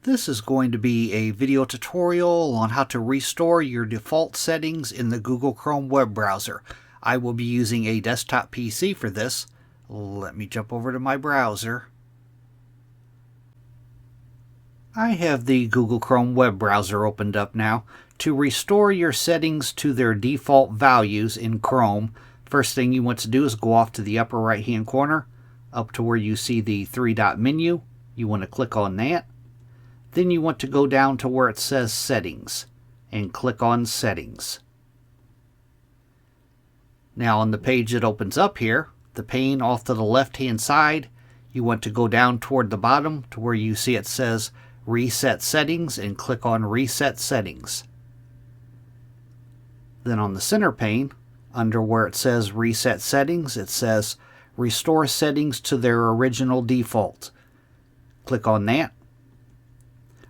This is going to be a video tutorial on how to restore your default settings in the Google Chrome web browser. I will be using a desktop PC for this. Let me jump over to my browser. I have the Google Chrome web browser opened up now. To restore your settings to their default values in Chrome, first thing you want to do is go off to the upper right hand corner, up to where you see the three-dot menu. You want to click on that. Then you want to go down to where it says Settings and click on Settings. Now on the page that opens up here, the pane off to the left hand side, you want to go down toward the bottom to where you see it says Reset Settings and click on Reset Settings. Then on the center pane, under where it says Reset Settings, it says Restore Settings to their original default. Click on that.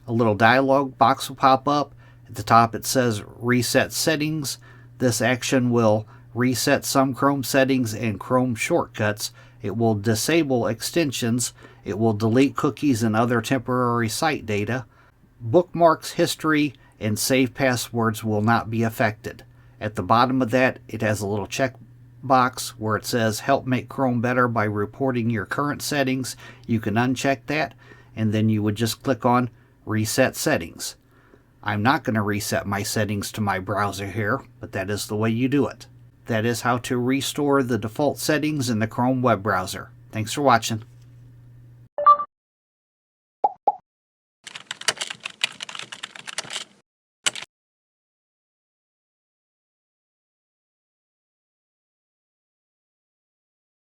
A little dialog box will pop up. At the top it says Reset Settings. This action will reset some Chrome settings and Chrome shortcuts. It will disable extensions. It will delete cookies and other temporary site data. Bookmarks, history, and save passwords will not be affected. At the bottom of that, it has a little check box where it says Help Make Chrome Better by Reporting Your Current Settings. You can uncheck that, and then you would just click on Reset Settings. I'm not going to reset my settings to my browser here, but that is the way you do it. That is how to restore the default settings in the Chrome web browser. Thanks for watching.